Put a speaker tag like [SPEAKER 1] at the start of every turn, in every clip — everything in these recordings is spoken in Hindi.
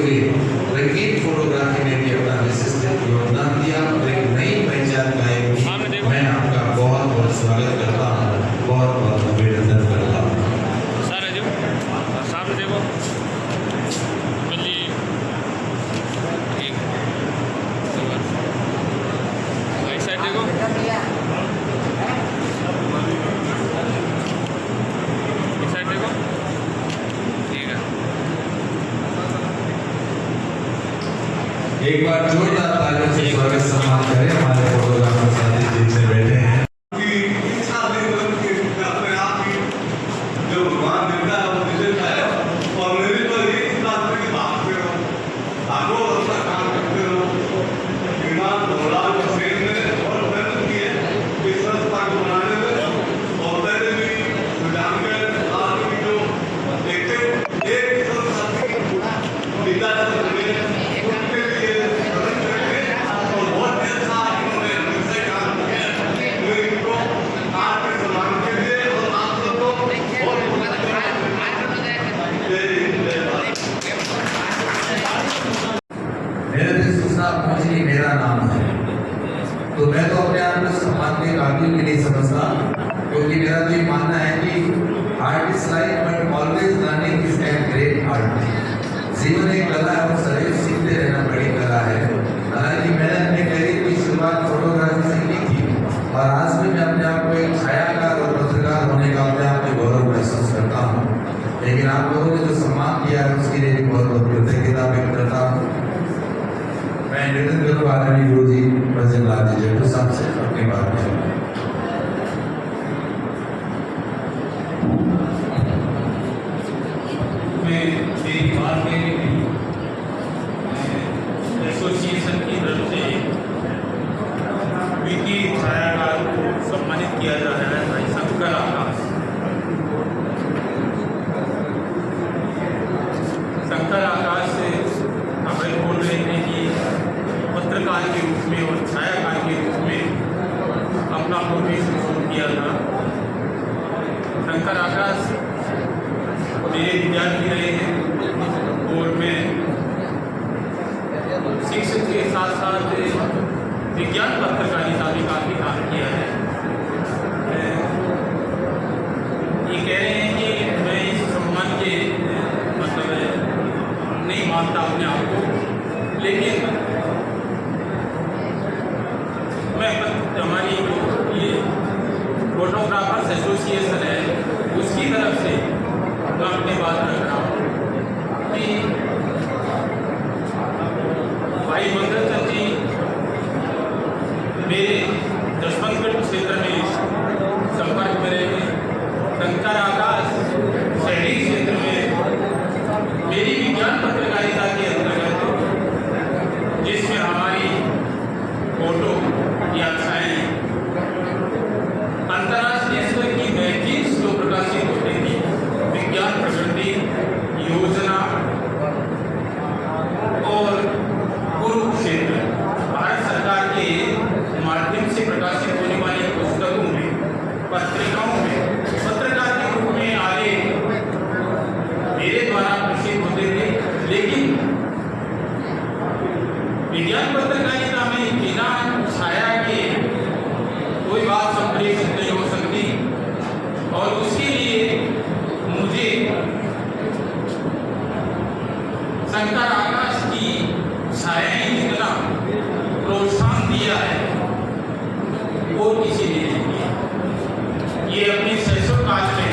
[SPEAKER 1] हुए रंगीन फोटोग्राफी में भी अपना विशिष्ट योगदान दिया और एक नई पहचान कायम की। मैं आपका बहुत बहुत स्वागत करता हूँ, बहुत बहुत अभिनंदन करता हूँ।
[SPEAKER 2] सामने देखो साइड देखो साइड देखो ठीक है।
[SPEAKER 1] एक बार जोरदार तालियों से स्वागत सम्मान करें हमारे फोटोग्राफर साथी जिनसे बैठे हैं। मेरा नाम है तो मैं तो अपने आप को सम्मान के काबिल भी नहीं समझता, क्योंकि मेरा तो ये मानना है कि art is life but always learning is an great art. जीवन एक कला है और सदैव सीखते रहना बड़ी कला है। हालांकि मैंने अपने करियर की शुरुआत फोटोग्राफी से की थी और आज भी मैं अपने आप को एक छायाकार और पत्रकार होने का अपने आप में गौरव महसूस करता हूँ। लेकिन आप लोगों ने जो सम्मान किया है उसके लिए भी बहुत बहुत कृतज्ञता व्यक्त करता हूँ। मैं निवेदन करूँ आदरणीय गुरु जी भजन लाल जी जेठू साहब से अपनी बात करूँ।
[SPEAKER 3] मैं एक बात कहनी थी, एसोसिएशन की तरफ से विकी छायाकार को सम्मानित किया जा रहा है भाई शंकर आकाश। शंकर आकाश से हमें बोल रहे थे कि पत्रकार के रूप में और छायाकार के रूप में अपना प्रोफेशन शुरू किया था। शंकर आकाश मेरे विद्यार्थी रहे हैं और मैं शिक्षक के साथ साथ विज्ञान पत्रकारिता भी काफ़ी काम किया है। ये कह रहे हैं कि मैं इस सम्मान के मतलब नहीं मानता अपने आप को, लेकिन मैं हमारी ये फोटोग्राफर्स एसोसिएशन है उसकी तरफ से मैं अपनी बात रख रहा हूँ कि भाई मंगल चंद जी मेरे जसवंतगढ़ क्षेत्र में संपर्क में रहे। शंकर आकाश शहरी क्षेत्र में मेरी विज्ञान पत्रकारिता के अंतर्गत जिसमें हमारी फोटो या छायाएं अंतर्राष्ट्रीय स्तर की मैगजीन्स जो प्रकाशित होती थी, विज्ञान प्रगति योजना और कुरुक्षेत्र भारत सरकार के माध्यम से प्रकाशित होने वाली पुस्तकों में पत्रिकाओं में पत्रकार के रूप में आगे मेरे द्वारा प्रकाशित होते थे। लेकिन विज्ञान पत्रकारिता में बिना छाया के कोई बात संप्रेषित नहीं हो सकती और उसके लिए मुझे शंकर आकाश की छायाएं जितना प्रोत्साहन दिया है वो किसी ने नहीं दिया। ये अपने शैशव काल में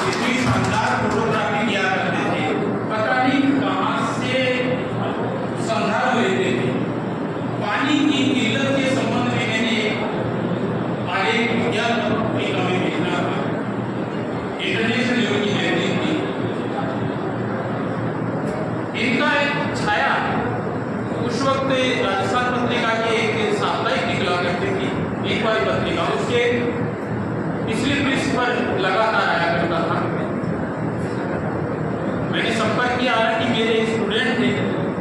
[SPEAKER 3] इतनी शानदार फोटोग्राफी किया करते थे, पता नहीं कहाँ से संदर्भ लेते थे। पानी की किल्लत के संबंध में मैंने आगे विज्ञान पत्रिका में लिखना था, इंटरनेशनल लेवल की मैगजीन थी। इनका एक छाया उस वक्त राजस्थान पत्रिका के एक साप्ताहिक निकला करती थी, एक बार पत्रिका उसके पिछले पृष्ठ पर लगातार आया करता था। मैंने संपर्क किया, हालांकि मेरे स्टूडेंट थे,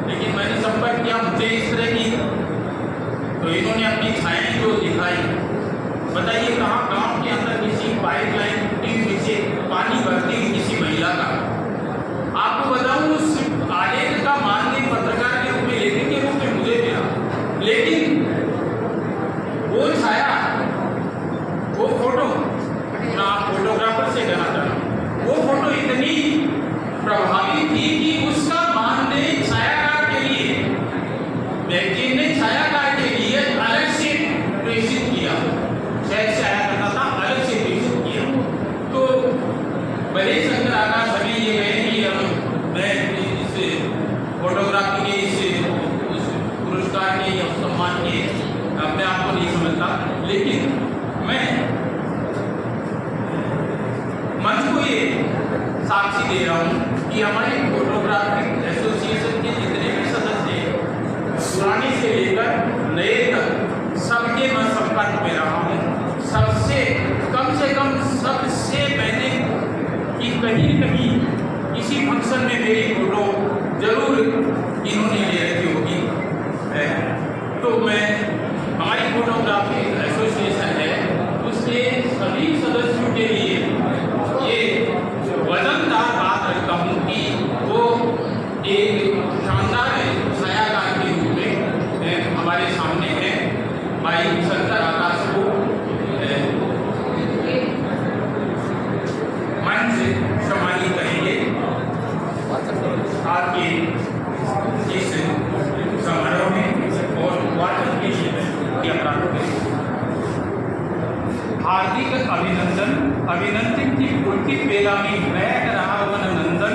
[SPEAKER 3] लेकिन मैंने संपर्क किया, मुझे इस तरह की तो इन्होंने अपनी छायाएं जो दिखाई। बताइए कहाँ गांव के अंदर किसी पाइपलाइन टूटी हुई से पानी भरती हुई किसी महिला का, आपको बताऊं उस आलेख का लेकिन मैं मंच को ये साक्षी दे रहा हूँ कि हमारे फोटोग्राफिक एसोसिएशन के जितने भी सदस्य पुराने से लेकर नए तक सबके मैं संपर्क में रहा हूँ। सबसे कम सबसे मैंने कि कहीं न कहीं किसी फंक्शन में मेरी फोटो जरूर इन्होंने ले रखी होगी। तो मैं हमारी फोटोग्राफी एसोसिएशन है उसके सभी सदस्यों के लिए ये वजनदार बात रखता हूँ कि वो एक शानदार छायाकार के रूप में हमारे सामने है। भाई शंकर आकाश को मंच से सम्मानित करेंगे। आपके इस समारोह में और वाचन के लिए हार्दिक अभिनंदन की पुलकित बेला में बैठ रहा वन नंदन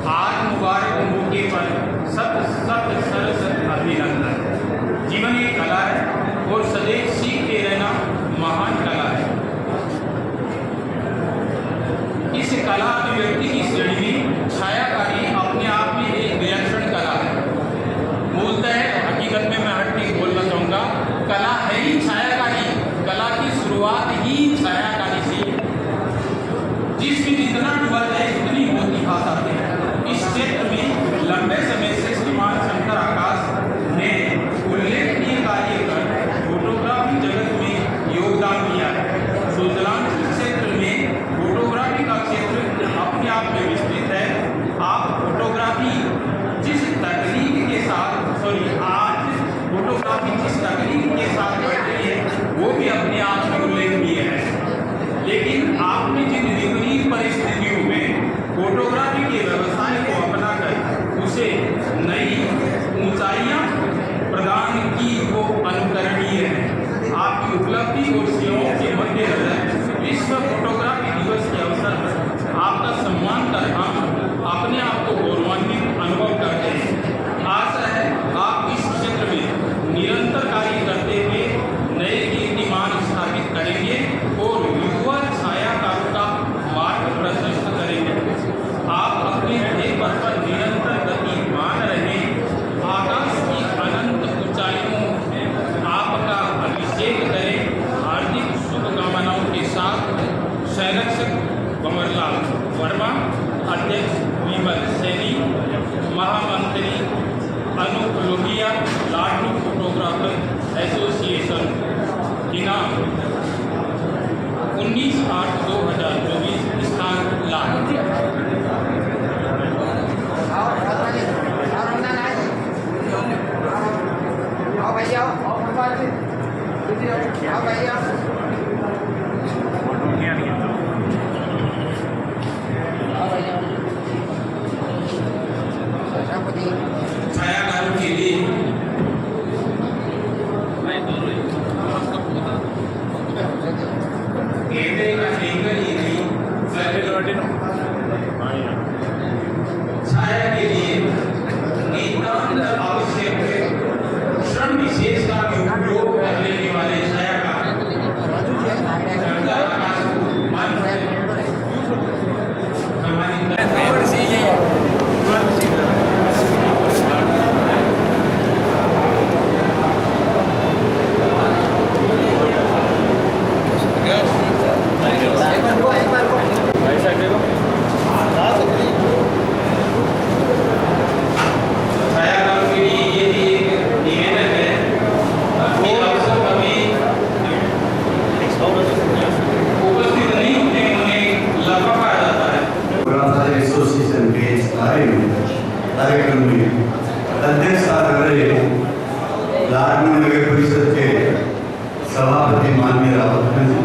[SPEAKER 3] आज मुबारक मौके पर सत सरस अभिनंदन। जीवन एक कला है और सदैव सीखते रहना महान कला है। इस कला अभिव्यक्ति की श्रेणी में छायाकारी अपने आप में एक विलक्षण कला है। मूलतः हकीकत में मैं हट के बोलना चाहूँगा, कला है ही छायाकारी। कला की शुरुआत ही छायाकारी से, जिसमें जितना डुबा जाए उतनी मोती खा सकते हैं। इस क्षेत्र में लंबे समय से श्रीमान शंकर आकाश ने उल्लेखनीय कार्य कर फोटोग्राफी जगत में योगदान दिया है। सुजलांचल क्षेत्र में फोटोग्राफी का क्षेत्र अपने आप में विस्तृत है। आप फोटोग्राफी जिस तकनीक के साथ आज फोटोग्राफी जिस तकनीक के साथ बढ़ रही है वो भी अपने आप में उल्लेखनीय है। लेकिन आपने जिन विपरीत परिस्थितियों में फोटोग्राफी के व्यवसाय को अपनाकर उसे नई ऊंचाइयां प्रदान की वो अनुकरणीय है। आपकी उपलब्धि और सेवाओं के मद्देनजर विश्व फोटोग्राफी दिवस के अवसर पर आपका सम्मान कर हम अपने आप को गौरवान्वित अनुभव करते हैं। आशा है आप इस क्षेत्र में निरंतर कार्य करते हुए नए कीर्तिमान स्थापित करेंगे और युवा छायाकारों का मार्ग प्रशस्त करेंगे। आप अपने रहे पथ पर निरंतर गतिमान रहें। आकाश की अनंत ऊंचाइयों आपका अभिषेक करें। हार्दिक शुभकामनाओं के साथ संरक्षक कमरलाल वर्मा, अध्यक्ष विमल सैनी, महामंत्री अनूप लोहिया, लाडू फोटोग्राफर एसोसिएशन, दिनांक 19/8/2024, स्थान लाडू। छायाकारों के लिए कैमरे का एंगल ही नहीं, छाया के लिए नितांत आवश्यक है श्रम विशेष का भी उपयोग कर लेने वाले छायाकार
[SPEAKER 4] कार्यक्रम में अध्यक्षता कर रहे लाडू नगर परिषद के सभापति माननीय रावत जी,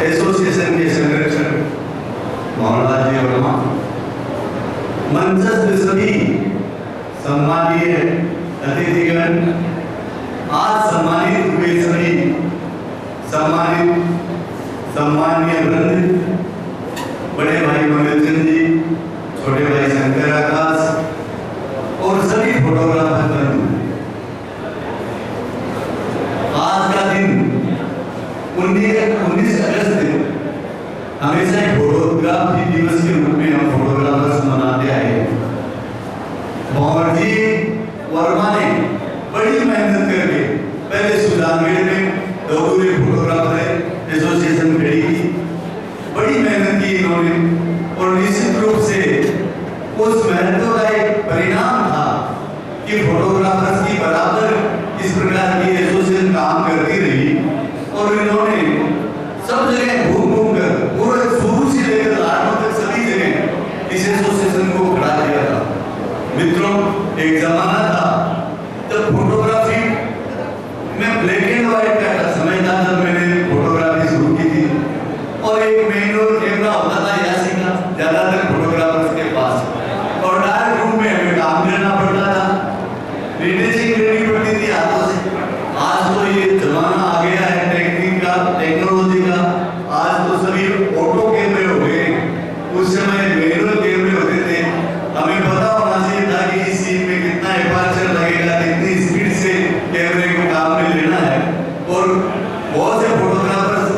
[SPEAKER 4] एसोसिएशन के संरक्षक मोहनलाल जी वर्मा, मंचस्थ सभी सम्मानीय अतिथिगण, आज सम्मानित हुए सभी सम्मानीय वृंद, बड़े भाई मंगलचंद जी, छोटे भाई शंकर आकाश और सभी फोटोग्राफर, एक जमाना था जब फोटोग्राफी में ब्लैक एंड व्हाइट का समय था जब मैंने फोटोग्राफी शुरू की थी, और एक मैनुअल कैमरा होता था यासी का ज्यादातर फोटोग्राफर्स के पास, और डार्क रूम में हमें काम करना पड़ता था, रिटेचिंग करनी पड़ती थी हाथों से। आज तो ये जमाना आ गया है टेक्निक का, टेक्नोलॉजी का, आज तो सभी ऑटो कैमरे हो गए। उस समय मैनुअल कैमरे होते थे, हमें पता होना चाहिए था कि इस सीन में कितना एपर्चर लगेगा, कितनी स्पीड से कैमरे को काम में लेना है। और बहुत से फोटोग्राफर्स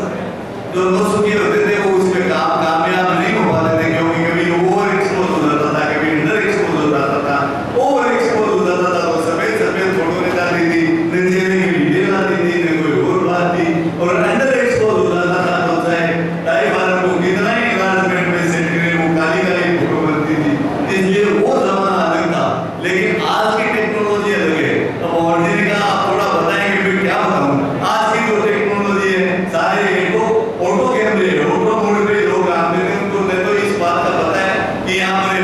[SPEAKER 4] जो नौसुखी होते थे वो उसमें कामयाब नहीं हो पाते थे, क्योंकि कभी ओवर एक्सपोज हो जाता था, कभी अंडर एक्सपोज हो जाता था। ओवर एक्सपोज हो जाता था तो सफेद सफेद फोटो निकालती थी, न चेहरे की डिटेल आती थी, न कोई और बात थी। और अंडर एक्सपोज हो जाता था तो चाहे टाइप वाला को कितना ही एनवायरनमेंट में सेट करें, वो काली काली फोटो बनती थी। इसलिए वो जमाना अलग था, लेकिन आज की टेक्नोलॉजी अलग है। अब ऑरिजिनल का आप थोड़ा बताएंगे, मैं क्या बताऊं। आज की जो टेक्नोलॉजी है, सारे ऑटो कैमरे, ऑटो मोड पे लोग काम करते हैं, उनको तो इस बात का पता है कि यहाँ पर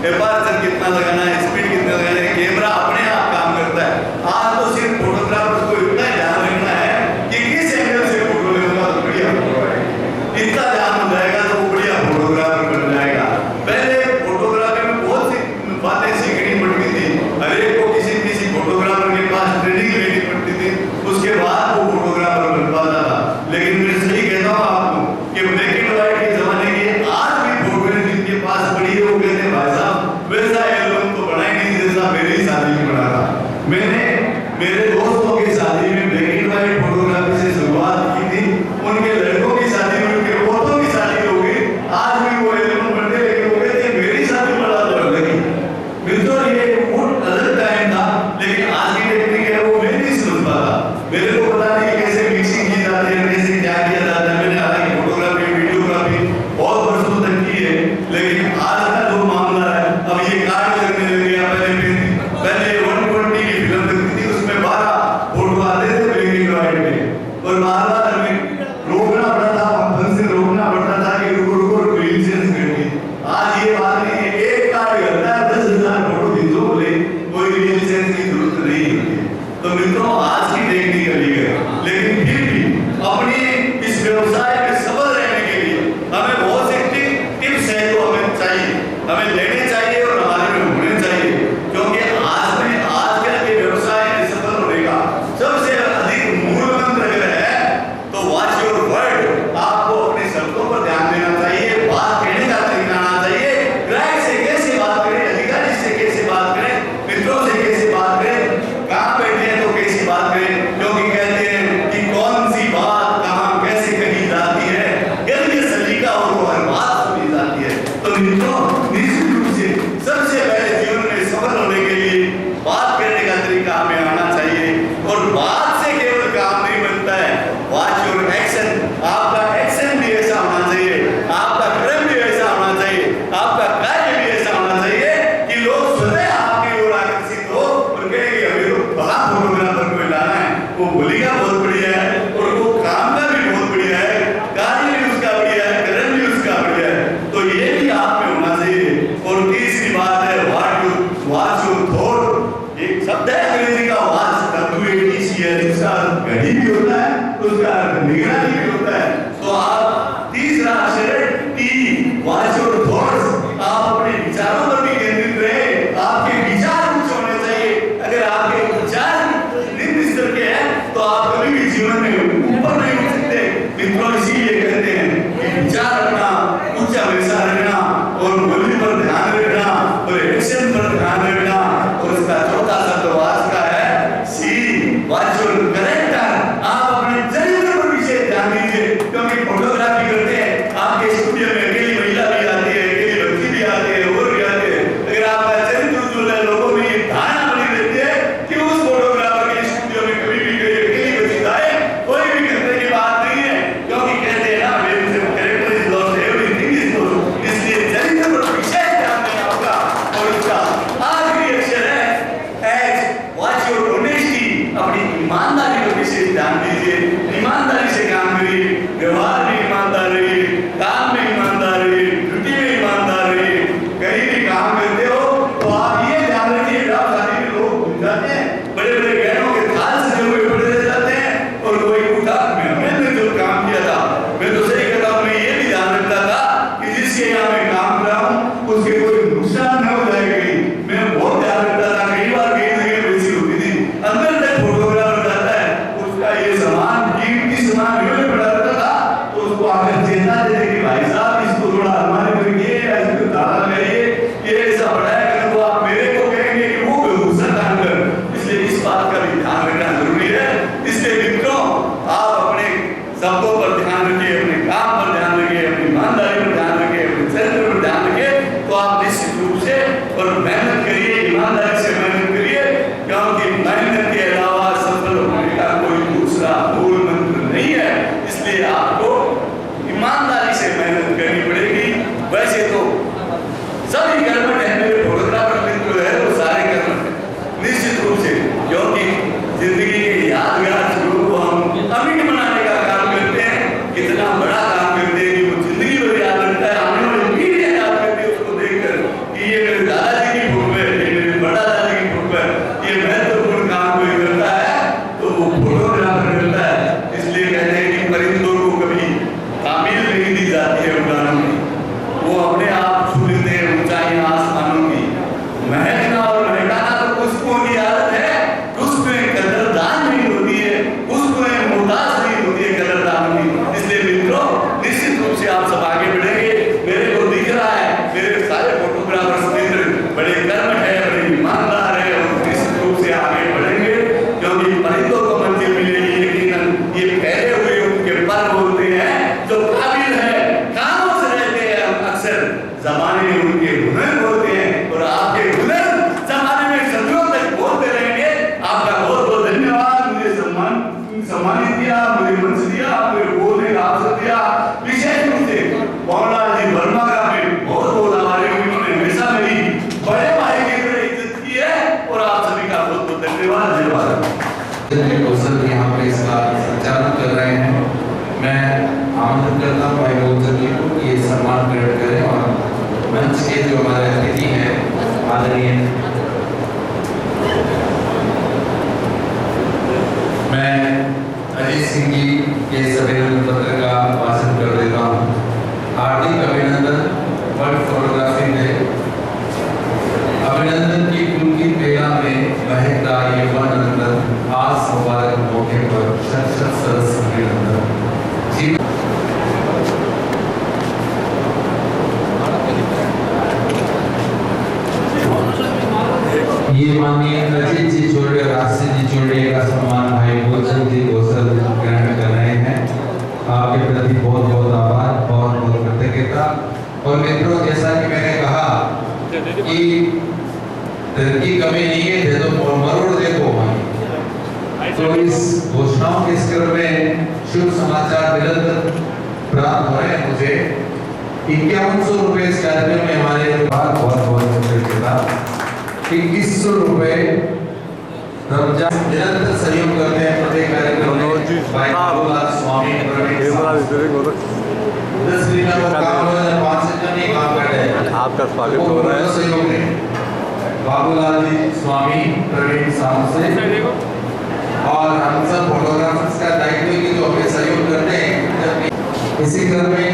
[SPEAKER 4] एपर्चर कितना लगाना है, स्पीड कितना लगाना है, कैमरा अपने आप काम करता है। आज तो सिर्फ फोटोग्राफर को इतना ध्यान रखना है कि किस एंगल से फोटो लेगा तो बढ़िया फोटो आएगी। इतना ध्यान हो जाएगा तो वो बढ़िया फोटोग्राफर बन जाएगा। पहले फोटोग्राफी में बहुत सी बातें सीखनी पड़ती थी, हर एक को किसी किसी फोटोग्राफर के पास ट्रेनिंग लेनी पड़ती थी, उसके बाद वो फोटोग्राफर बन पाता था। लेकिन मैं सही कहता हूँ आपको कि ब्लैक एंड व्हाइट के जमाने के आज भी फोटो जिनके पास पड़ी है वो कहते हैं भाई साहब वैसा एल्बम तो बना ही नहीं जैसा मेरी शादी में बना था। मैंने मेरे दोस्तों की शादी में ब्लैक एंड व्हाइट फोटोग्राफी से शुरुआत की थी, उनके लड़कों की शादी में, उनके पोतों की शादी हो गई, आज भी वो एल्बम बनते, लेकिन वो कहते हैं मेरी शादी बड़ा तो लगी। मित्रों ये बहुत अलग टाइम था, लेकिन आज की टेक्निक है वो मैं नहीं समझ पाता। मेरे को पता नहीं कैसे मिक्सिंग की जाती है, कैसे क्या किया जाता है। मैंने हालांकि फोटोग्राफी वीडियोग्राफी बहुत वर्षों तक की है, लेकिन आज का जो मामला है, अब ये कार्ड लगने लग गया। पहले 120 की फिल्म लगती थी, उसमें 12 फोटो आते थे ब्लैक एंड व्हाइट में, और बार बार हमें रोकना पड़ता था, फंक्शन से रोकना पड़ता था कि रुको रुको ग्रीन सेंस करनी। आज ये बात नहीं है, एक कार्ड करता है 10,000 फोटो खींचो, बोले कोई ग्रीन सेंस की जरूरत नहीं होती। तो मित्रों आज की टेक्निक अलग है, लेकिन फिर भी अपनी इस व्यवसाय में सफल रहने के लिए हमें बहुत से टिप्स है जो हमें चाहिए, हमें लेने चाहिए और हमारे में होने चाहिए। क्योंकि आजकल के व्यवसाय में सफल होने का सबसे अधिक मूल मंत्र अगर है तो वॉच योर वर्ड। आपको अपने शब्दों पर ध्यान देना चाहिए, बात कहने का तरीका आना चाहिए, ग्राहक से कैसे बात करें, अधिकारी से कैसे बात करें, मित्रों से कैसे बात करें, कहाँ बैठे हैं तो कैसी बात करें। क्योंकि कहते हैं कि कौन सी बात कहाँ कैसे कही जाती है, यदि ये सलीका हो तो हर बात सुनी जाती है। तो मित्रों निश्चित रूप से सबसे पहले जीवन में सफल होने के लिए बात करने का तरीका हमें आना चाहिए, और बात से केवल काम नहीं बनता है। वॉच योर एक्शन, आपका एक्शन भी ऐसा होना चाहिए, आपका कर्म भी ऐसा होना चाहिए, आपका कार्य भी ऐसा होना चाहिए कि लोग स्वतः आपकी ओर आकर्षित हो और कहेंगे हमें तो बड़ा फोटोग्राफर को लाना है, वो बोलेगा बहुत बढ़िया है और वो काम का भी बहुत बढ़िया है, कार्य भी उसका बढ़िया है, कर्म भी उसका बढ़िया है। तो ये भी आप में होना चाहिए सभी कर्मठ है, मेरे फोटोग्राफर मित्र है वो सारे कर्मठ है निश्चित रूप से, क्योंकि जिंदगी के यादगार क्षणों को हम अमिट बनाने का काम करते हैं। कितना बड़ा काम करते हैं कि वो जिंदगी भर याद रखता है, आने वाली पीढ़ियां याद करती है उसको देखकर कि ये मेरे दादाजी की फोटो है, ये मेरे बड़ा दादा की फोटो है। ये महत्वपूर्ण काम कोई करता है तो वो फोटोग्राफर करता है। इसलिए कहते हैं कि परिंदों को कभी तामील नहीं दी जाती है उड़ानों में, वो अपने आप छू लेते हैं ऊंचाइयां आसमानों की। महकना और महकाना तो खुशबू की आदत है, खुशबुएं कदरदान नहीं होती है, खुशबुएं मुमताज नहीं होती है कदरदान की। इसलिए मित्रों निश्चित रूप से आप सब आगे बढ़ेंगे। मेरे को दिख रहा है मेरे सारे फोटोग्राफर्स मित्र बड़े कर्मठ है, बड़े ईमानदार है और निश्चित रूप से आगे बढ़ेंगे, क्योंकि परिंदों को मंजिल मिलेगी यकीनन। ये पहले हुए उनके पर बोलते हैं जो काबिल है, कामों से रहते हैं, अक्सर जमाने में उनके हुनर बोलते हैं और आपके हुनर जमाने में सदियों तक बोलते रहेंगे। आपका बहुत बहुत धन्यवाद, मुझे सम्मानित किया, मुझे मंच दिया, मुझे बोलने का अवसर दिया। विशेष रूप से पवनलाल जी वर्मा का मैं बहुत बहुत आभारी हूँ, उन्होंने हमेशा मेरी बड़े भाई की तरह इज्जत की है और आप सभी का बहुत बहुत धन्यवाद।
[SPEAKER 1] कौशल यहाँ पर इसका संचालन कर रहे हैं। मैं आमंत्रित करता हूँ भाई कौशल जी को कि ये सम्मान प्रकट करें और मंच के जो हमारे अतिथि हैं आदरणीय, मैं अजीत सिंह जी के अभिनंदन पत्र का वाचन कर देता हूँ। हार्दिक अभिनंदन वर्ल्ड फोटोग्राफी में, अभिनंदन की पुलकी बेला में महकता ये वन नंदन, आज मुबारक मौके पर शत शत सरस अभिनंदन। ये माननीय अजीत जी चोड़े और आशीष जी चोड़े का सम्मान भाई गोचल जी कौशल ग्रहण कर रहे हैं। आपके प्रति बहुत बहुत आभार, बहुत बहुत कृतज्ञता। और मित्रों जैसा कि मैंने कहा कि धन की कमी नहीं है, दे दो मरोड़ देखो भाई। तो इस घोषणाओं के क्रम में शुभ समाचार निरंतर प्राप्त हो रहे हैं मुझे। 5100 रुपए इस कार्यक्रम में हमारे बहुत बहुत कृतज्ञता। 2100 रुपए रमजान निरंतर सहयोग करते हैं प्रत्येक कार्यक्रम में भाई बाबूलाल स्वामी प्रवीण 10 लीटर का काम हो जाए, 5 से कम नहीं काम कर रहे हैं।
[SPEAKER 5] आपका स्वागत हो रहा है
[SPEAKER 1] सहयोग में बाबूलाल जी स्वामी प्रवीण साहब से, और हम सब फोटोग्राफर्स का दायित्व है कि जो हमें सहयोग करते हैं। इसी क्रम में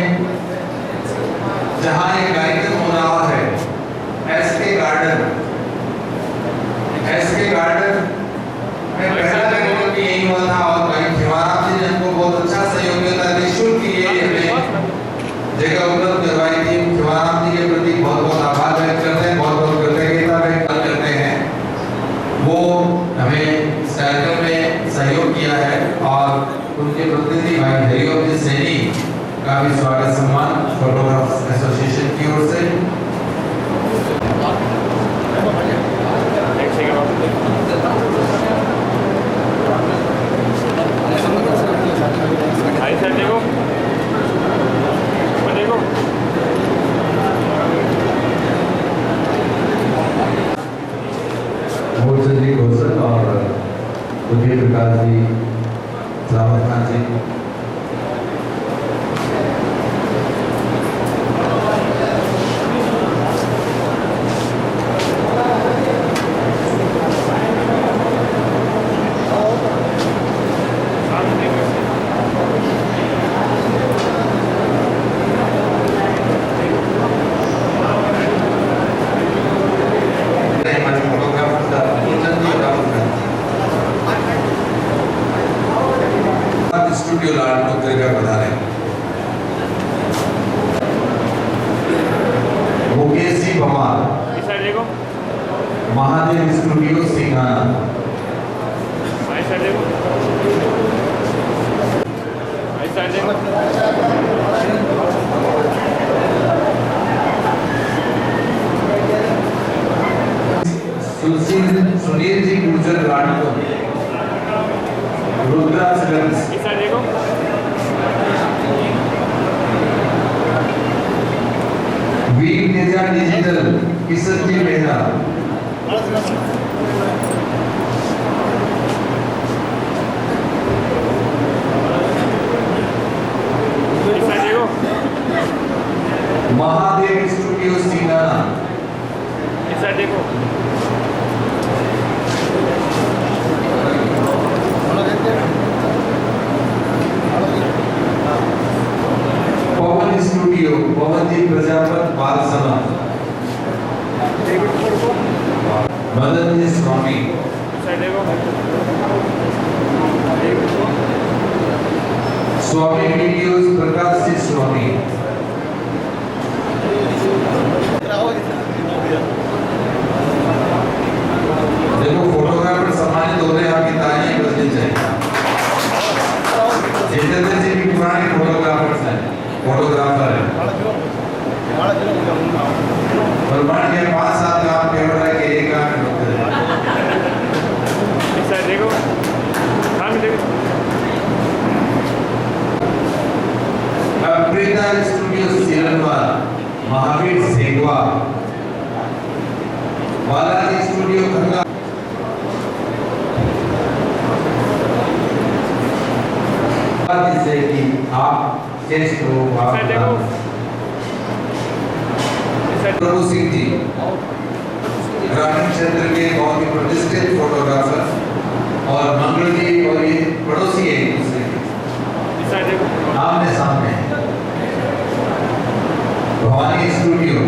[SPEAKER 1] जहाँ एक कार्यक्रम हो रहा है एसके गार्डन में पहला कार्यक्रम भी यही हुआ था और भाई शिवराम जी ने हमको बहुत अच्छा सहयोग किया था। निःशुल्क ये हमें जगह उपलब्ध करवाई थी। शिवराम जी के प्रति बहुत बहुत आभार व्यक्त करते हैं, बहुत बहुत कृतज्ञता व्यक्त करते हैं। वो हमें इस कार्यक्रम में सहयोग किया है और उनके प्रतिनिधि भाई हरिओम जी सैनी का भी स्वागत सम्मान फोटोग्राफर्स एसोसिएशन की ओर से। जी कौशल और उदय प्रकाश जी, रावत खान जी, स्टूडियो लाल टोकरे का पधारे Mukesh ji Bhawan, Mahadev studio Singhana, Sunil ji Gurjar Rani, Rudraksh V Teja digital Kishan ji Mehra.
[SPEAKER 2] इस साइड देखो।
[SPEAKER 1] महादेव स्टूडियो सिंगाना।
[SPEAKER 2] इस साइड देखो।
[SPEAKER 1] पवन स्टूडियो पवन जी प्रजापत बाल समाज। मदन जी स्वामी।
[SPEAKER 2] इस साइड देखो।
[SPEAKER 1] स्वामी वीडियोस प्रकाश जी स्वामी। देखो फोटोग्राफर सम्मानित हो रहे हैं, आपकी तालियां बजनी चाहिए। जितेंद्र जी भी पुराने फोटोग्राफर्स हैं, फोटोग्राफर हैं। प्रमाण के 5-7 काम केवल है कि एक काम होते हैं।
[SPEAKER 2] इस साइड देखो। सामने देखो।
[SPEAKER 1] अप्रीता स्टूडियो सिलनवाल महावीर सेगवा। बालाजी स्टूडियो खंगा। जिससे कि आप टेस्ट हो आप
[SPEAKER 2] साइड देखो। इस साइड
[SPEAKER 1] प्रभु सिंह जी ग्रामीण क्षेत्र के बहुत ही प्रतिष्ठित फोटोग्राफर और मंगल जी और ये पड़ोसी है एक दूसरे के,
[SPEAKER 2] इस साइड देखो।
[SPEAKER 1] आमने सामने। भवानी स्टूडियो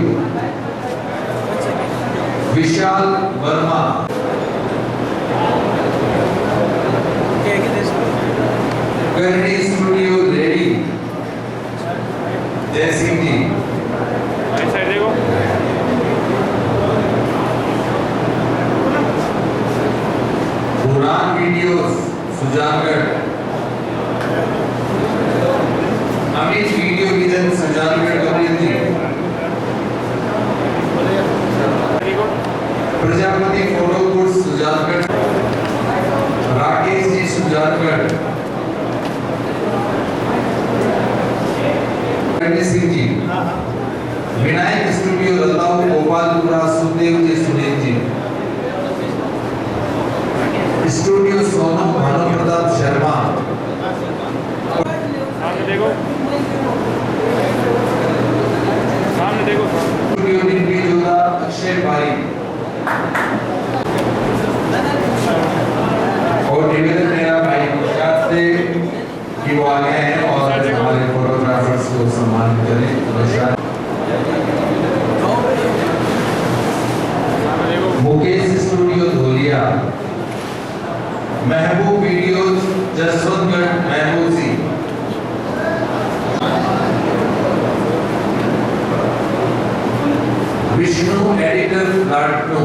[SPEAKER 1] विशाल वर्मा। करनी स्टूडियो लेडी जय सिंह जी।
[SPEAKER 2] इस साइड देखो।
[SPEAKER 1] Udaan videos Sujangarh. Amit video vision Sujangarh Kapil ji.
[SPEAKER 2] देखो।
[SPEAKER 1] Prajapati photo course Sujangarh. Rakesh ji Sujangarh. Karni Singh ji. Vinayak studio Latau Gopalpura Sukhdev ji Sunil ji. Studio Sonam Bhanu Pratap Sharma.
[SPEAKER 2] सामने देखो। सामने देखो।
[SPEAKER 1] स्टूडियो डिम्पी जोधा अक्षय भाई। और निवेदन मेरा भाई गुजरात से कि वो आगे हैं और हमारे फोटोग्राफर्स को सम्मानित करें। नमस्कार। मुकेश स्टूडियो धोलिया। महबूब वीडियो जसवंतगढ़ महबूब सिंह। विष्णु एडिटर लाटनो।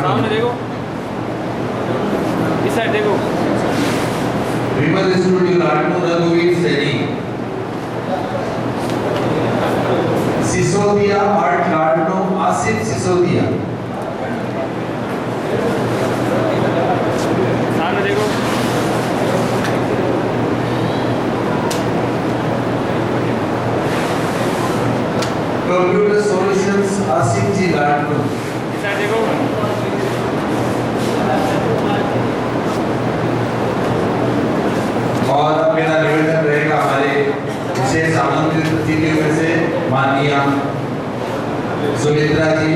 [SPEAKER 2] सामने देखो। इस साइड देखो।
[SPEAKER 1] विमल स्टूडियो लाटनो रघुवीर सैनी। सिसोदिया आर्ट लाटनो आसिफ सिसोदिया।
[SPEAKER 2] सामने देखो।
[SPEAKER 1] कंप्यूटर सॉल्यूशंस आसिफ जी लाटनो।
[SPEAKER 2] इस साइड देखो।
[SPEAKER 1] और अब मेरा निवेदन रहेगा हमारे विशेष आमंत्रित अतिथियों में से माननीय सुमित्रा जी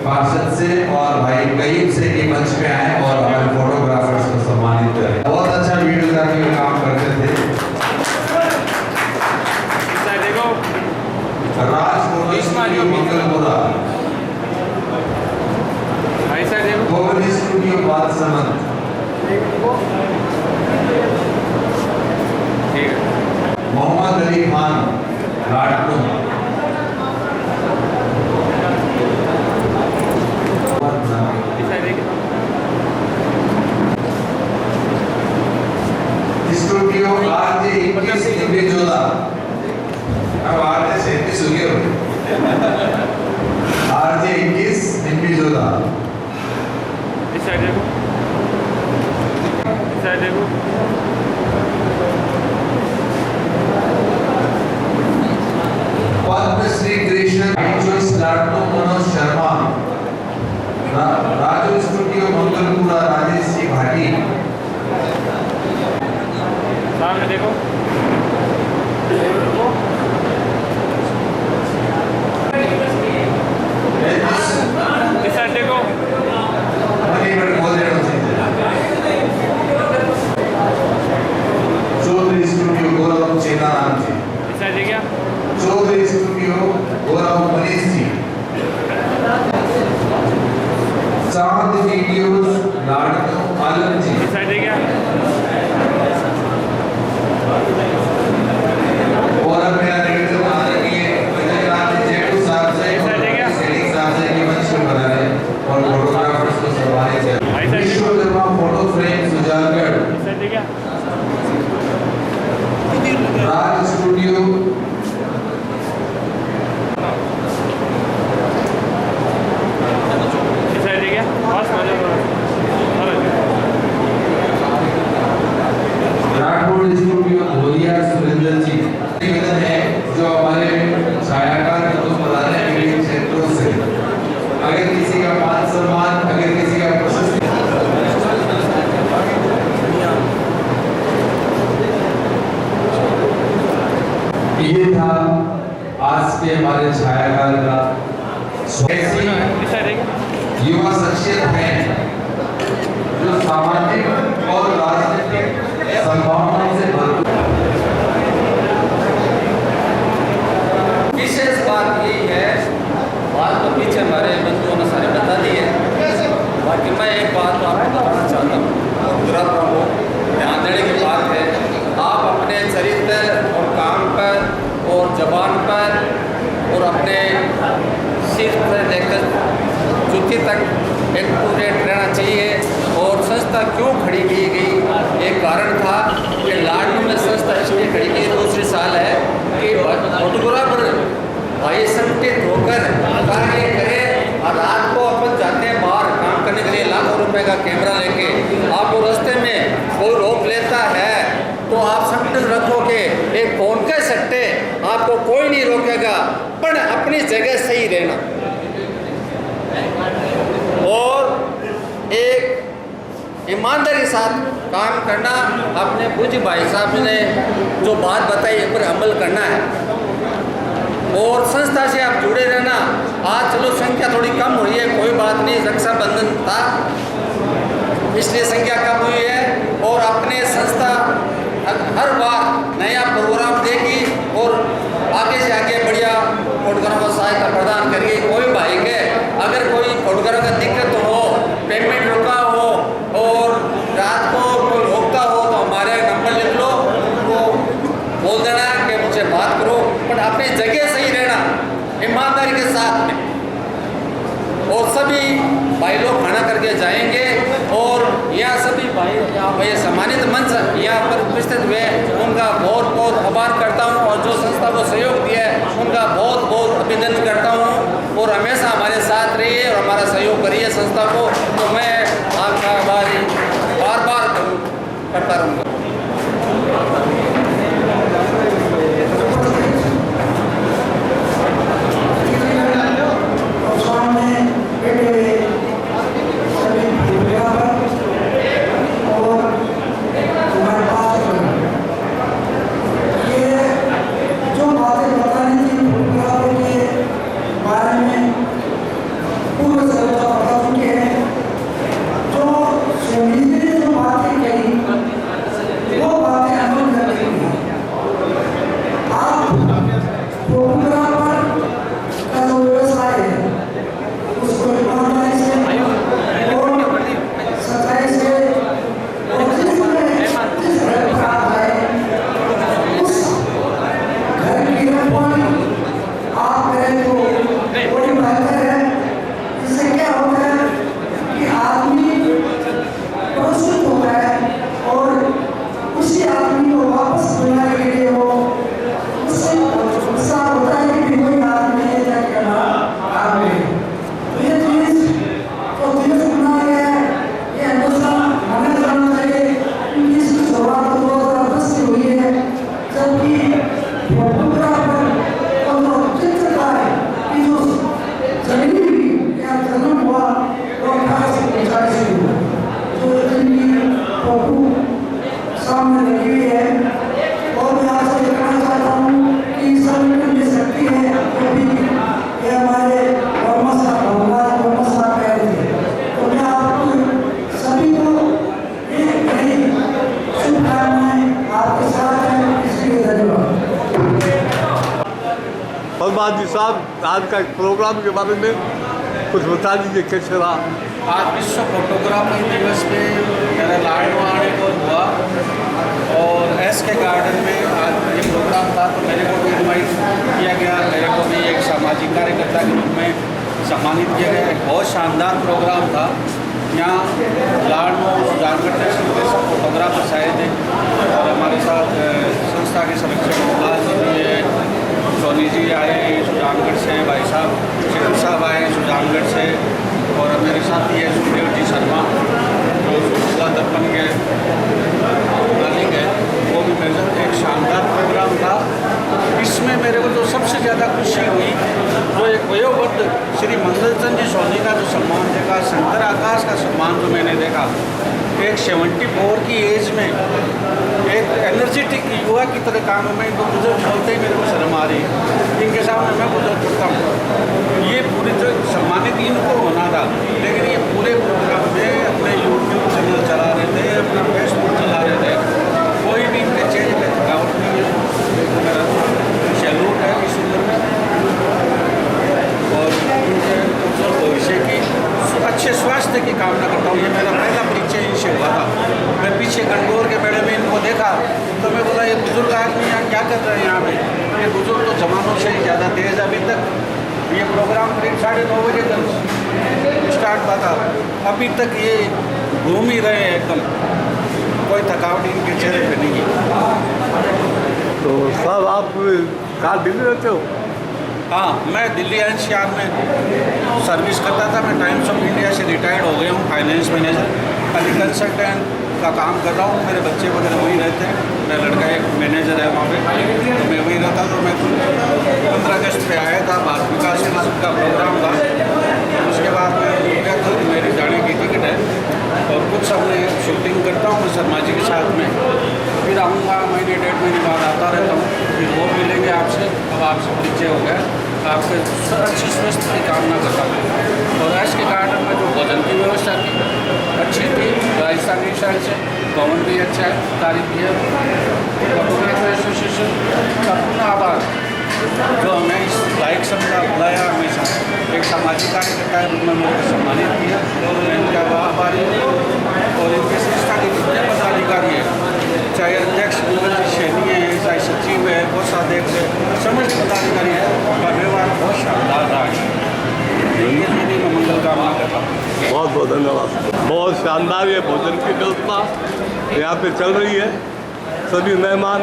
[SPEAKER 1] पार्षद से और भाई कईब से के मंच पे आए और हमारे फोटोग्राफर्स को सम्मानित करें। बहुत अच्छा वीडियोग्राफी का काम करते थे।
[SPEAKER 2] इस साइड देखो।
[SPEAKER 1] राज स्टूडियो मंगलपुरा।
[SPEAKER 2] इस साइड देखो।
[SPEAKER 1] पवन स्टूडियो बादशाह।
[SPEAKER 2] ठीक है।
[SPEAKER 1] मोहम्मद अली खान लाटनो।
[SPEAKER 2] इस साइड देखो।
[SPEAKER 1] Studio RJ 21 Divya Jodha. अब आरजे 37 हो गए।
[SPEAKER 2] साइड देखो इस साइड देखो
[SPEAKER 1] चौधरी स्टूडियो गौरव चेताराम जी,
[SPEAKER 2] इस साइड देखिए
[SPEAKER 1] चौधरी स्टूडियो गौरव मनीष जी, चांद वीडियोस लाडो आलम जी,
[SPEAKER 2] इस साइड देखिए
[SPEAKER 1] और अब मेरा निवेदन आदरणीय विजयकांत जी जेठू साहब से और सेलिंग साहब से कि मंच पर बना रहे और फोटोग्राफर्स को सम्मानित करें। विश्वकर्मा फोटो फ्रेम सुजानगढ़,
[SPEAKER 2] इस साइड देखिए
[SPEAKER 1] राज स्टूडियो,
[SPEAKER 2] इस साइड देखिए बस
[SPEAKER 1] राठौड़ स्टूडियो धोलिया सुरेंद्र जी। निवेदन है जो हमारे छायाकार को बता रहे हैं विभिन्न क्षेत्रों से, अगर किसी का मान सम्मान, अगर किसी का प्रशस्ति, ये था आज के हमारे छायाकार का स्वैसी
[SPEAKER 2] इस साइड देखिए
[SPEAKER 1] युवा शख्सियत है जो सामाजिक और राजनीतिक संभावनाओं से भरपूर।
[SPEAKER 5] विशेष बात यही है, बात तो पीछे हमारे बंधुओं ने सारे बता दी है, बाकी मैं एक बात आपको बताना चाहता हूँ और बुरा हो ध्यान देने की बात है। आप अपने चरित्र और काम पर और जबान पर और अपने सिर से लेकर जुत्ती तक एक्यूरेट रहना चाहिए। और संस्था क्यों खड़ी की गई, एक कारण था कि लाडू में संस्था इसलिए खड़ी की दूसरी साल है कि फोटोग्राफर भाई संगठित होकर कार्य करें और रात को अपन जाते हैं बाहर काम करने के लिए लाखों रुपए का कैमरा लेके, आपको रास्ते में कोई रोक लेता है तो आप संगठित रखोगे, एक फोन के सट्टे आपको कोई नहीं रोकेगा, पर अपनी जगह सही रहना। और एक ईमानदारी के साथ काम करना, अपने पूज्य भाई साहब ने जो बात बताई इस पर अमल करना है और संस्था से आप जुड़े रहना। आज चलो संख्या थोड़ी कम हुई है, कोई बात नहीं, रक्षाबंधन था इसलिए संख्या कम हुई है और अपने संस्था हर बार नया प्रोग्राम देगी और आगे से आगे बढ़िया फोटोग्राफर को सहायता प्रदान करेगी। कोई भाई के अगर कोई फोटोग्राफर का दिक्कत हो, पेमेंट रुका हो और रात को कोई रोकता हो तो हमारे नंबर लिख लो, उनको बोल देना कि मुझसे बात करो, पर अपनी जगह सही रहना ईमानदारी के साथ में। और सभी भाई लोग खाना करके जाएंगे और यहाँ सभी भाई सम्मानित मंच यहाँ पर उपस्थित हुए, उनका बहुत बहुत आभार करता हूँ और जो संस्था को सहयोग दिया है उनका बहुत बहुत अभिनंदन करता हूँ। और हमेशा हमारे साथ रहिए और हमारा सहयोग करिए संस्था को, तो मैं आपका आभारी बार बार करता रहूँगा।
[SPEAKER 6] हाजी साहब, आज का प्रोग्राम के बारे में कुछ बता दीजिए कैसे रहा।
[SPEAKER 5] आज विश्व फोटोग्राफी दिवस पे मेरा लाडवाणी को हुआ और SK गार्डन में आज ये प्रोग्राम था, तो मेरे को भी इनवाइट किया गया। मेरे को भी एक सामाजिक कार्यकर्ता के रूप में सम्मानित किया गया। एक बहुत शानदार प्रोग्राम था। यहाँ लाडमो जानगढ़ से सब फोटोग्राफर्स आए थे और हमारे साथ संस्था के संरक्षक मोहनलाल जी भी है, सोनी जी आए सुजानगढ़ से, भाई साहब शेखर साहब आए सुजानगढ़ से, और मेरे साथ ही है सुखदेव जी शर्मा जो जिला दर्पण के मालिक है, वो भी मेरे साथ। एक शानदार प्रोग्राम था। इसमें मेरे को जो सबसे ज़्यादा खुशी हुई वो एक वयोवृद्ध श्री मंगलचंद जी सोनी का जो सम्मान देखा, शंकर आकाश का सम्मान जो मैंने देखा, एक 74 की एज में एक एनर्जेटिक युवा की तरह काम में इनको बुजुर्ग बोलते ही मेरे को शर्म आ रही है। इनके सामने मैं बुजुर्ग करता हूँ। ये पूरे जो सम्मानित इनको होना था, लेकिन ये पूरे प्रोग्राम में अपने यूट्यूब चैनल चला रहे थे, अपना फेसबुक चला रहे थे, कोई भी इनके चेहरे पे थकावट नहीं है। मेरा सैल्यूट है इस उम्र में, और उनके उज्जवल भविष्य की अच्छे स्वास्थ्य की कामना करता हूँ। ये मेरा पहला परिचय इनसे हुआ था। मैं पीछे गणगौर के मेले में इनको देखा तो मैं बोला ये बुजुर्ग आदमी यहाँ क्या कर रहे हैं यहाँ पे। ये बुजुर्ग तो जमानों से ही ज़्यादा तेज़। अभी तक ये प्रोग्राम करीब 9:30 बजे तक स्टार्ट हुआ था, अभी तक ये घूम ही रहे हैं एकदम, कोई थकावट इनके चेहरे पे नहीं है।
[SPEAKER 6] तो साहब आप कहाँ दिल्ली रहते हो?
[SPEAKER 5] हाँ, मैं दिल्ली NCR में सर्विस करता था। मैं टाइम्स ऑफ इंडिया से रिटायर्ड हो गया हूँ, फाइनेंस मैनेजर। अभी कंसल्टेंट का काम कर रहा हूँ। मेरे बच्चे वगैरह वहीं रहते हैं, मेरा लड़का एक मैनेजर है वहाँ पे, तो मैं वहीं रहता। तो मैं 15 अगस्त पे आया था, भारत विकास परिषद का प्रोग्राम था। उसके बाद मैं गया था, मेरी जाने की टिकट है और कुछ हमने शूटिंग करता हूँ मैं शर्मा जी के साथ में। फिर आऊँगा, महीने 1.5 महीने बाद आता रहता हूँ, फिर वो मिलेंगे आपसे। अब आपसे परिचय हो गया, आपके अच्छी स्वास्थ्य की कामना करता हूँ। और SK गार्डन में जो भोजन की व्यवस्था थी अच्छी थी, राजस्थानी स्टाइल से, भवन भी अच्छा है, तारीफ भी है। फोटोग्राफी एसोसिएशन का पूर्ण आभार जो हमें इस लायक समझा बुलाया, हमेशा एक सामाजिक कार्यकर्ता के रूप में मेरे को सम्मानित किया, और इनका आभारी और इनके संस्था के जितने पदाधिकारी हैं, चाहे अध्यक्ष सैनी है, चाहे सचिव है, कोषाध्यक्ष है, समस्त पदाधिकारी है, उनका व्यवहार बहुत शानदार रहा है। ये दीदी में मंगल कामना करता हूँ।
[SPEAKER 6] बहुत बहुत धन्यवाद। बहुत शानदार ये भोजन की व्यवस्था यहाँ पे चल रही है। सभी मेहमान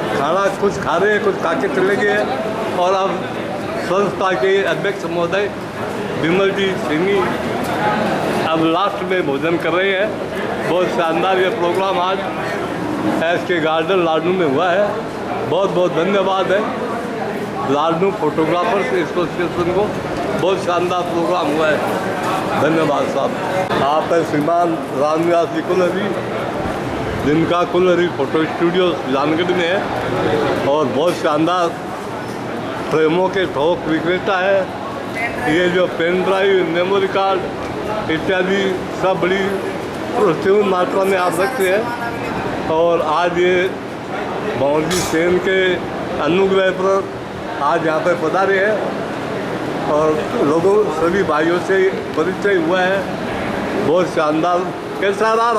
[SPEAKER 6] खाना कुछ खा रहे हैं, कुछ खा के चले गए हैं, और अब संस्था के अध्यक्ष महोदय विमल जी सैनी अब लास्ट में भोजन कर रहे हैं। बहुत शानदार ये प्रोग्राम आज SK गार्डन लाडनू में हुआ है। बहुत बहुत धन्यवाद है लाडनू फोटोग्राफर्स एसोसिएशन को, बहुत शानदार प्रोग्राम हुआ है। धन्यवाद साहब। आप हैं श्रीमान रामनिवास जी कुलहरी, जिनका कुलहरी फोटो स्टूडियो जानगढ़ में है, और बहुत शानदार फ्रेमों के थोक विक्रेता है। ये जो पेन ड्राइव, मेमोरी कार्ड इत्यादि सब बड़ी प्रचुर मात्रा में आप रखते हैं, और आज ये मोहनजी सेन के अनुग्रह पर आज यहाँ पर पधारे हैं और लोगों सभी भाइयों से परिचय हुआ है। बहुत शानदार। कैसा रहा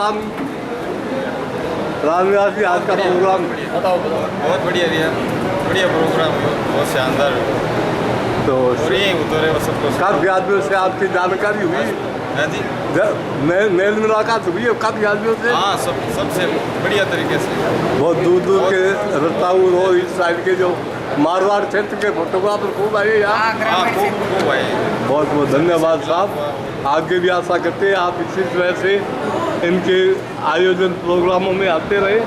[SPEAKER 6] रामनिवास जी आज का प्रोग्राम?
[SPEAKER 7] बहुत बढ़िया रिया, बढ़िया प्रोग्राम, बहुत शानदार।
[SPEAKER 6] तो
[SPEAKER 7] उतरे सबको
[SPEAKER 6] काफ़ी आदमियों से आपकी जानकारी हुई?
[SPEAKER 7] हाँ जी,
[SPEAKER 6] मेल मुलाकात हुई है काफ़ी आदमियों से?
[SPEAKER 7] हाँ, सबसे बढ़िया तरीके से।
[SPEAKER 6] बहुत दूर दूर के रताऊ हो, इस साइड के जो मारवाड़ क्षेत्र के फोटोग्राफर खूब आए यहाँ।
[SPEAKER 7] हाँ, खूब आए।
[SPEAKER 6] बहुत बहुत धन्यवाद साहब। आगे भी आशा करते हैं आप इसी तरह से इनके आयोजन प्रोग्रामों में आते रहे,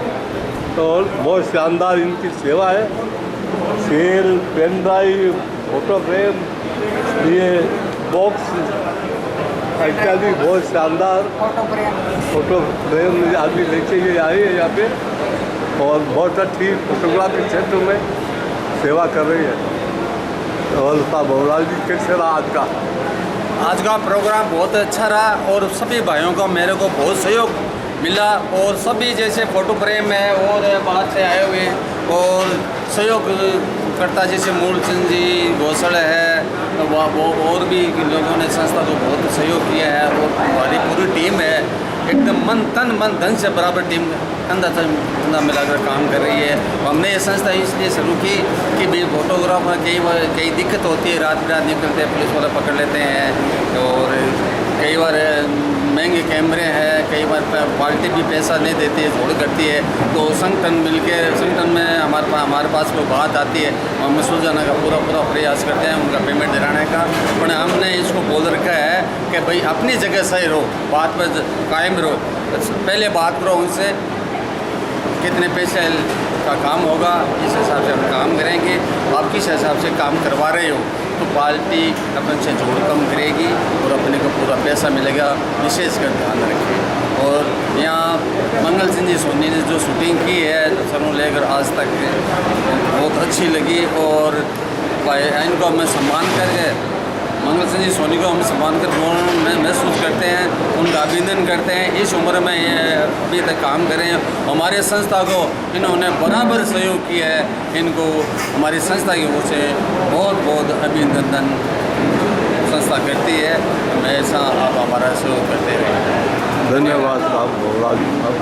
[SPEAKER 6] और बहुत शानदार इनकी सेवा है। Cell, pen drive, photo frame, ये बॉक्स इत्यादि बहुत शानदार फोटो फ्रेम आदमी लेके ये आए हैं यहाँ पे, और बहुत अच्छी फोटोग्राफी क्षेत्र में सेवा कर रही है। और साहब भवलाल जी कैसे रहा आज का?
[SPEAKER 5] आज का प्रोग्राम बहुत अच्छा रहा, और सभी भाइयों का मेरे को बहुत सहयोग मिला, और सभी जैसे फ़ोटो फ्रेम है और बाहर से आए हुए और सहयोग करता, जैसे मूल चंद जी घोषण है, वो और भी लोगों ने संस्था को बहुत सहयोग किया है। और हमारी पूरी टीम है एकदम मन धन से बराबर टीम कंधा मिलाकर काम कर रही है। हमने ये संस्था इसलिए शुरू की कि भाई फोटोग्राफर कई दिक्कत होती है, रात बिरात निकलते हैं, पुलिस वाला पकड़ लेते हैं, और कई बार महंगे कैमरे हैं, कई बार पार्टी भी पैसा नहीं देती है, झोड़ करती है। तो संगठन में हमारे पास कोई बात आती है, हम सुलझाने का पूरा प्रयास करते हैं, उनका पेमेंट दिलाने का। पर हमने इसको बोल रखा है कि भाई अपनी जगह सही रहो, बात पर कायम रहो, पहले बात करो उनसे कितने पैसे का काम होगा, इस हिसाब से हम काम करेंगे। आप किस हिसाब से काम करवा रहे हो तो पार्टी अपन से जोड़ कम करेगी और अपने को पूरा पैसा मिलेगा, विशेष कर ध्यान रखें। और यहाँ मंगल सिंह जी सोनी ने जो शूटिंग की है सरों लेकर आज तक बहुत अच्छी लगी, और इनको हमें सम्मान करके मंगल सिंह जी सोनी को हम सम्मान कर महसूस करते हैं, उनका अभिनंदन करते हैं। इस उम्र में ये अभी तक काम कर रहे हैं, हमारे संस्था को इन्होंने बराबर सहयोग किया है। इनको हमारी संस्था की ओर से बहुत बहुत अभिनंदन संस्था करती है। हमेशा आप हमारा सहयोग करते रहें।
[SPEAKER 6] धन्यवाद साहब।